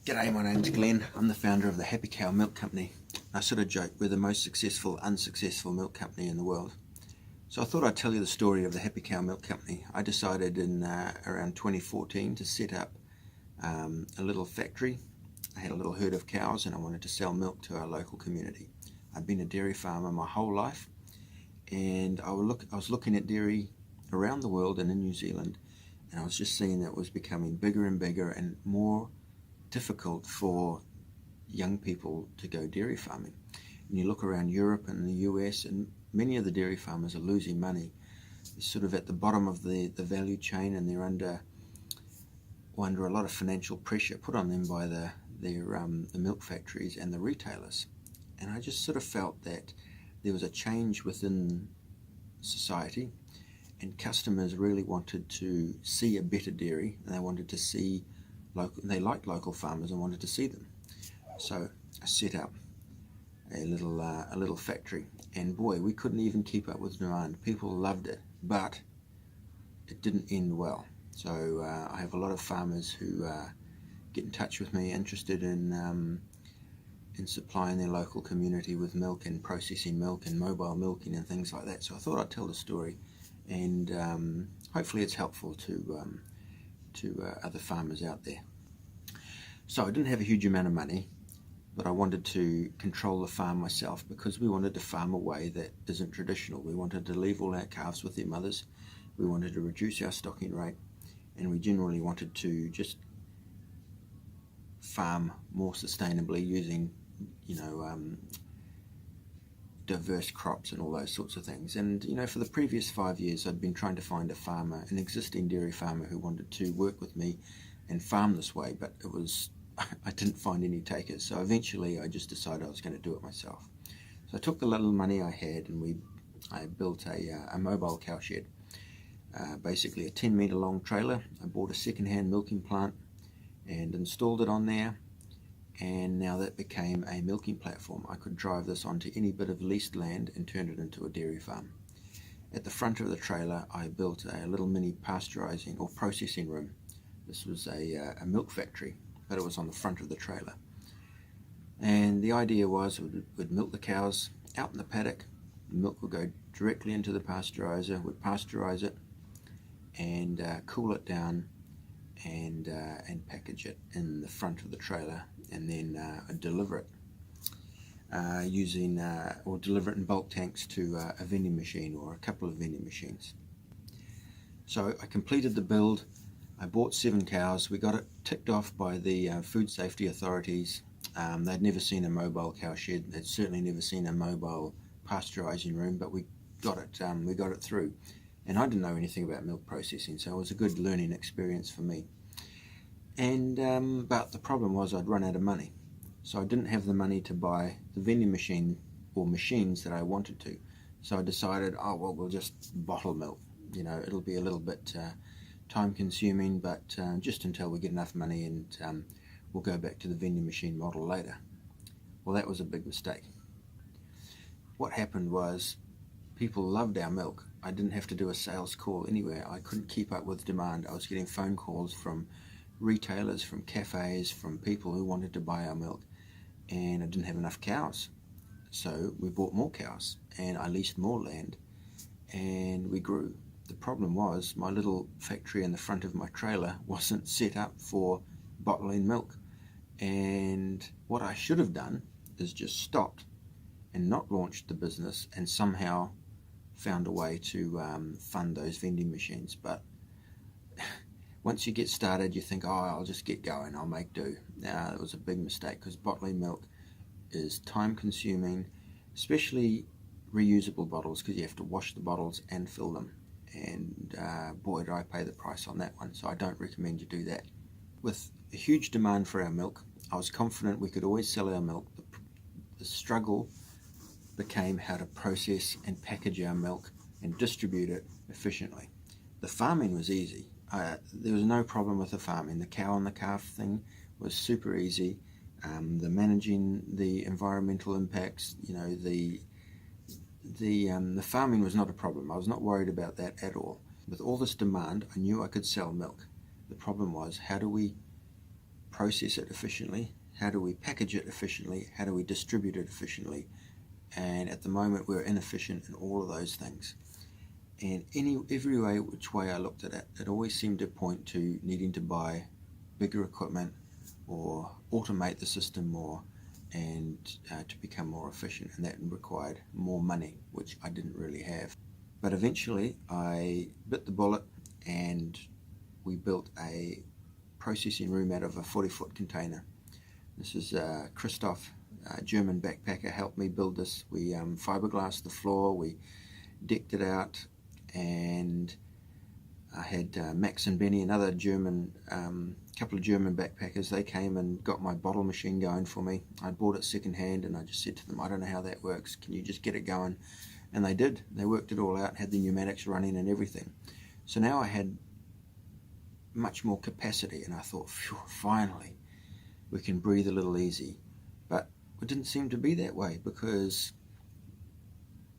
G'day, my name's Glenn. I'm the founder of the Happy Cow Milk Company. I sort of joke we're the most successful, unsuccessful milk company in the world. So I thought I'd tell you the story of the Happy Cow Milk Company. I decided in around 2014 to set up a little factory. I had a little herd of cows and I wanted to sell milk to our local community. I've been a dairy farmer my whole life, and I was looking at dairy around the world and in New Zealand, and I was just seeing that it was becoming bigger and bigger and more difficult for young people to go dairy farming. And you look around Europe and the US, and many of the dairy farmers are losing money. They're sort of at the bottom of the value chain, and they're under a lot of financial pressure put on them by the milk factories and the retailers. And I just sort of felt that there was a change within society, and customers really wanted to see a better dairy, and they wanted to see they liked local farmers and wanted to see them. So I set up a little factory, and boy, we couldn't even keep up with demand. People loved it, but it didn't end well. So I have a lot of farmers who get in touch with me, interested in supplying their local community with milk and processing milk and mobile milking and things like that. So I thought I'd tell the story, and hopefully it's helpful to other farmers out there. So I didn't have a huge amount of money, but I wanted to control the farm myself, because we wanted to farm a way that isn't traditional. We wanted to leave all our calves with their mothers. We wanted to reduce our stocking rate, and we generally wanted to just farm more sustainably using, diverse crops and all those sorts of things. And for the previous 5 years I'd been trying to find a farmer, an existing dairy farmer, who wanted to work with me and farm this way, but I didn't find any takers. So eventually I just decided I was going to do it myself. So I took the little money I had, and I built a mobile cow shed, basically a 10-meter long trailer. I bought a second-hand milking plant and installed it on there, and now that became a milking platform. I could drive this onto any bit of leased land and turn it into a dairy farm. At the front of the trailer I built a little mini pasteurizing or processing room. This was a milk factory, but it was on the front of the trailer. And the idea was we'd milk the cows out in the paddock. The milk would go directly into the pasteurizer, would pasteurize it and cool it down, and package it in the front of the trailer, and then deliver it deliver it in bulk tanks to a vending machine or a couple of vending machines. So I completed the build. I bought 7 cows. We got it ticked off by the food safety authorities. They'd never seen a mobile cow shed. They'd certainly never seen a mobile pasteurizing room, but we got it through. And I didn't know anything about milk processing, so it was a good learning experience for me. And but the problem was I'd run out of money. So I didn't have the money to buy the vending machine or machines that I wanted to. So I decided, we'll just bottle milk. It'll be a little bit time consuming, but just until we get enough money, and we'll go back to the vending machine model later. Well, that was a big mistake. What happened was people loved our milk. I didn't have to do a sales call anywhere. I couldn't keep up with demand. I was getting phone calls from retailers, from cafes, from people who wanted to buy our milk, and I didn't have enough cows. So we bought more cows, and I leased more land, and we grew. The problem was my little factory in the front of my trailer wasn't set up for bottling milk, and what I should have done is just stopped and not launched the business, and somehow found a way to fund those vending machines. But once you get started, you think, I'll just get going, I'll make do. Now, it was a big mistake, because bottling milk is time consuming, especially reusable bottles, because you have to wash the bottles and fill them. And boy, did I pay the price on that one, so I don't recommend you do that. With a huge demand for our milk, I was confident we could always sell our milk. The struggle became how to process and package our milk and distribute it efficiently. The farming was easy. There was no problem with the farming. The cow and the calf thing was super easy. The managing the environmental impacts, the farming was not a problem. I was not worried about that at all. With all this demand, I knew I could sell milk. The problem was, how do we process it efficiently? How do we package it efficiently? How do we distribute it efficiently? And at the moment we're inefficient in all of those things. And every way, which way I looked at it, it always seemed to point to needing to buy bigger equipment or automate the system more and to become more efficient, and that required more money, which I didn't really have. But eventually I bit the bullet and we built a processing room out of a 40-foot container. This is Christoph, a German backpacker, helped me build this. We fiberglassed the floor, we decked it out, and I had Max and Benny, another German, couple of German backpackers. They came and got my bottle machine going for me. I bought it second hand, and I just said to them, I don't know how that works, can you just get it going? And they did. They worked it all out, had the pneumatics running and everything. So now I had much more capacity, and I thought, phew, finally we can breathe a little easy. But it didn't seem to be that way, because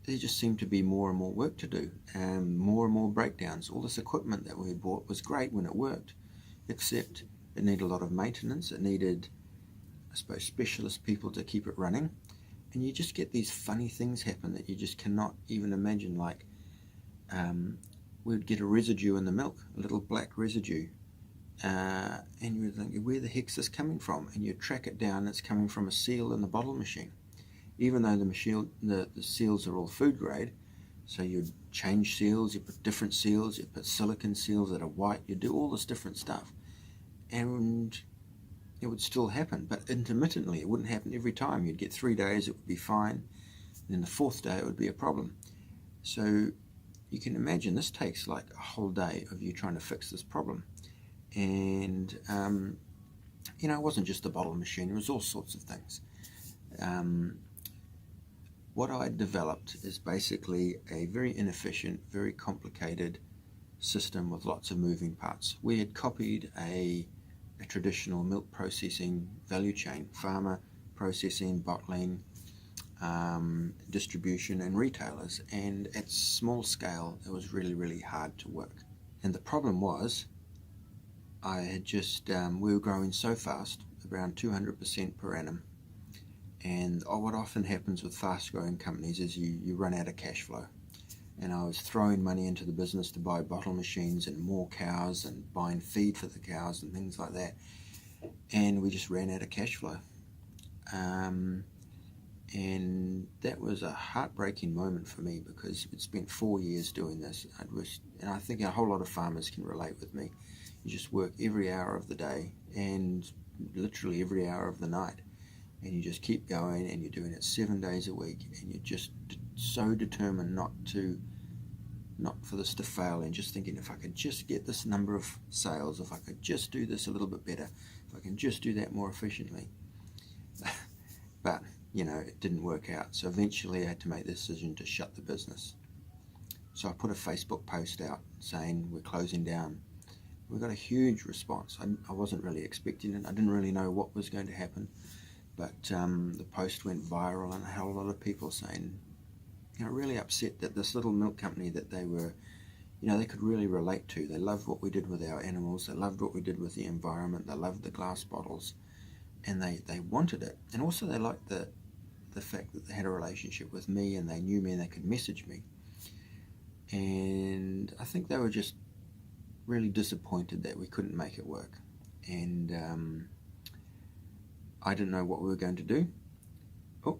there just seemed to be more and more work to do, and more breakdowns. All this equipment that we bought was great when it worked, except it needed a lot of maintenance. It needed, I suppose, specialist people to keep it running. And you just get these funny things happen that you just cannot even imagine. Like we'd get a residue in the milk, a little black residue, and you would think, where the heck's this coming from? And you track it down, it's coming from a seal in the bottle machine. Even though the seals are all food grade, so you'd change seals, you put different seals, you put silicone seals that are white, you do all this different stuff, and it would still happen, but intermittently. It wouldn't happen every time. You'd get 3 days, it would be fine, and then the fourth day it would be a problem. So you can imagine this takes like a whole day of you trying to fix this problem. And you know, it wasn't just the bottle machine, it was all sorts of things. What I developed is basically a very inefficient, very complicated system with lots of moving parts. We had copied a traditional milk processing value chain: farmer, processing, bottling, distribution and retailers, and at small scale it was really hard to work. And the problem was, I had just we were growing so fast, around 200% per annum, and what often happens with fast growing companies is you run out of cash flow. And I was throwing money into the business to buy bottle machines and more cows and buying feed for the cows and things like that, and we just ran out of cash flow. And that was a heartbreaking moment for me, because I'd spent 4 years doing this. And I think a whole lot of farmers can relate with me. You just work every hour of the day and literally every hour of the night, and you just keep going, and you're doing it 7 days a week, and you're just so determined not for this to fail, and just thinking, if I could just get this number of sales, if I could just do this a little bit better, if I can just do that more efficiently. But you know, it didn't work out. So eventually I had to make the decision to shut the business. So I put a Facebook post out saying we're closing down. We got a huge response. I wasn't really expecting it. I didn't really know what was going to happen, but the post went viral, and I had a lot of people saying, you know, really upset that this little milk company that they were, you know, they could really relate to. They loved what we did with our animals. They loved what we did with the environment. They loved the glass bottles, and they wanted it. And also they liked the fact that they had a relationship with me, and they knew me, and they could message me. And I think they were just really disappointed that we couldn't make it work. And I didn't know what we were going to do. Oh,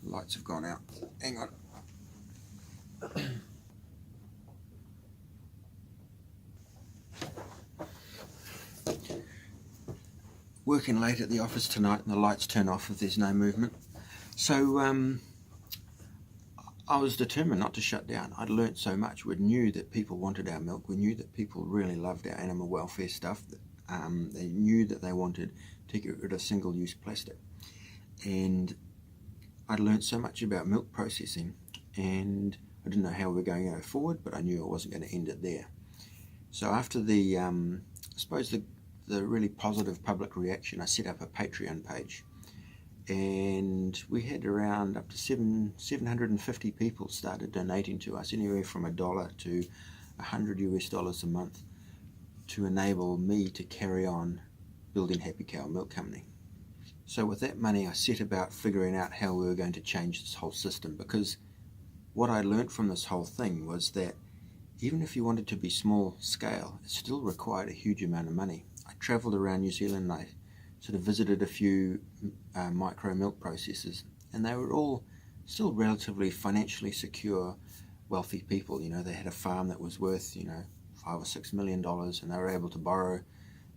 the lights have gone out. Hang on. Working late at the office tonight, and the lights turn off if there's no movement. So I was determined not to shut down. I'd learnt so much. We knew that people wanted our milk. We knew that people really loved our animal welfare stuff. They knew that they wanted to get rid of single-use plastic. And I'd learnt so much about milk processing, and I didn't know how we were going to go forward, but I knew I wasn't going to end it there. So after the, I suppose the really positive public reaction, I set up a Patreon page. And we had around up to 750 people started donating to us, anywhere from $1 to $100 US a month, to enable me to carry on building Happy Cow Milk Company. So with that money, I set about figuring out how we were going to change this whole system, because what I learned from this whole thing was that even if you wanted to be small scale, it still required a huge amount of money. I travelled around New Zealand and I sort of visited a few micro milk processors, and they were all still relatively financially secure, wealthy people. You know, they had a farm that was worth, $5 or $6 million, and they were able to borrow,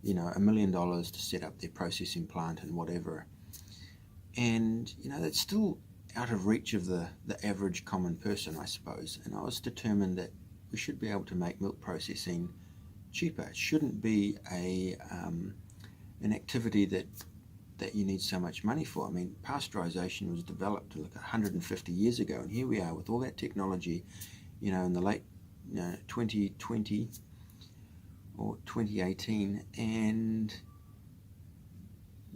$1 million to set up their processing plant and whatever. And, that's still out of reach of the average common person, I suppose. And I was determined that we should be able to make milk processing cheaper. It shouldn't be an activity that you need so much money for. I mean, pasteurization was developed like 150 years ago, and here we are with all that technology, in the late 2020 or 2018, and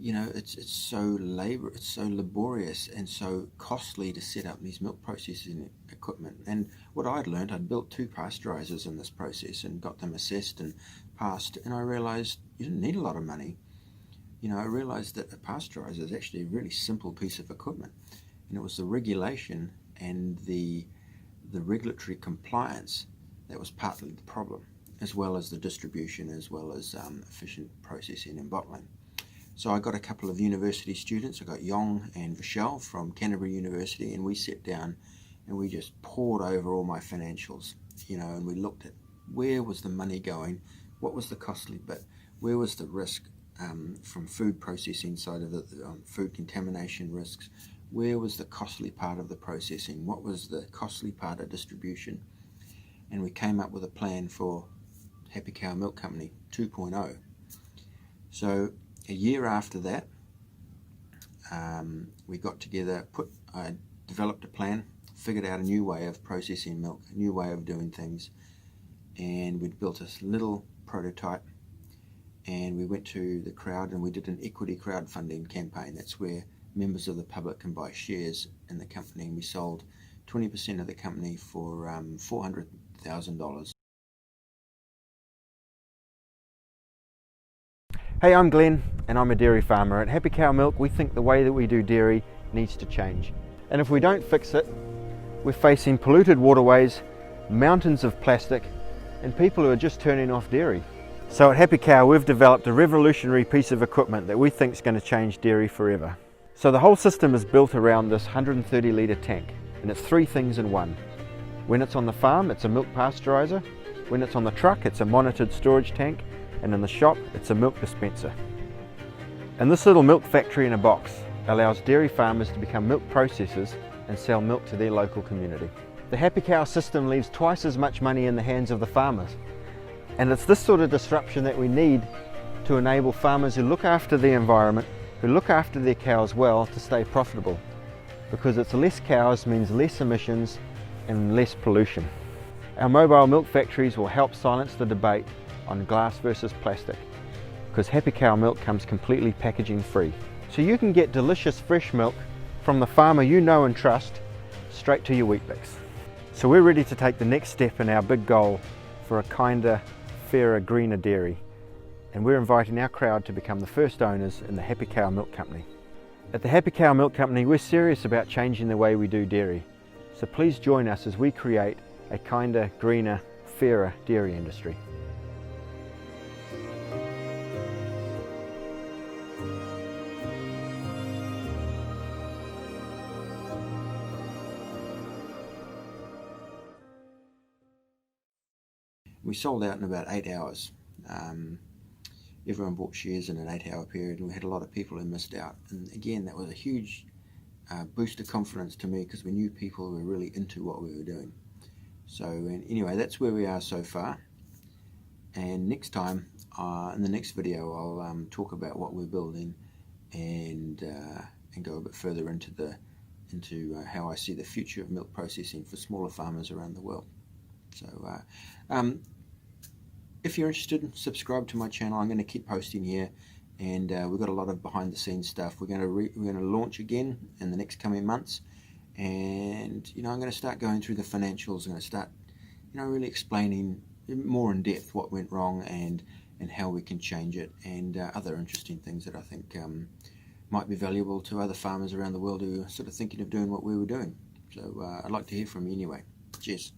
it's so laborious and so costly to set up these milk processing equipment. And what I'd learned, I'd built 2 pasteurizers in this process and got them assessed and passed, and I realized you didn't need a lot of money. I realized that a pasteurizer is actually a really simple piece of equipment, and it was the regulation and the regulatory compliance that was partly the problem, as well as the distribution, as well as efficient processing and bottling. So I got a couple of university students. I got Yong and Vishal from Canterbury University, and we sat down and we just pored over all my financials, and we looked at where was the money going, what was the costly bit, where was the risk from food processing side of it, food contamination risks, where was the costly part of the processing, what was the costly part of distribution, and we came up with a plan for Happy Cow Milk Company 2.0. So a year after that, we got together, I developed a plan, figured out a new way of processing milk, a new way of doing things, and we'd built a little prototype, and we went to the crowd and we did an equity crowdfunding campaign. That's where members of the public can buy shares in the company, and we sold 20% of the company for $400,000. Hey, I'm Glenn and I'm a dairy farmer. At Happy Cow Milk, we think the way that we do dairy needs to change. And if we don't fix it, we're facing polluted waterways, mountains of plastic, and people who are just turning off dairy. So at Happy Cow, we've developed a revolutionary piece of equipment that we think is going to change dairy forever. So the whole system is built around this 130 litre tank, and it's 3 things in one. When it's on the farm, it's a milk pasteurizer. When it's on the truck, it's a monitored storage tank. And in the shop, it's a milk dispenser. And this little milk factory in a box allows dairy farmers to become milk processors and sell milk to their local community. The Happy Cow system leaves twice as much money in the hands of the farmers. And it's this sort of disruption that we need to enable farmers who look after the environment, who look after their cows well, to stay profitable. Because it's less cows means less emissions and less pollution. Our mobile milk factories will help silence the debate on glass versus plastic, because Happy Cow milk comes completely packaging free. So you can get delicious fresh milk from the farmer you know and trust straight to your Weet-Bix. So we're ready to take the next step in our big goal for a kinder, fairer, greener dairy, and we're inviting our crowd to become the first owners in the Happy Cow Milk Company. At the Happy Cow Milk Company, we're serious about changing the way we do dairy, so please join us as we create a kinder, greener, fairer dairy industry. We sold out in about 8 hours. Everyone bought shares in an 8-hour period, and we had a lot of people who missed out. And again, that was a huge boost of confidence to me, because we knew people were really into what we were doing. So anyway, that's where we are so far. And next time, in the next video, I'll talk about what we're building and go a bit further into how I see the future of milk processing for smaller farmers around the world. So if you're interested, subscribe to my channel. I'm going to keep posting here, and we've got a lot of behind the scenes stuff. We're going to launch again in the next coming months, and I'm going to start going through the financials. I'm going to start really explaining more in depth what went wrong and and how we can change it, and other interesting things that I think might be valuable to other farmers around the world who are sort of thinking of doing what we were doing. So I'd like to hear from you anyway. Cheers.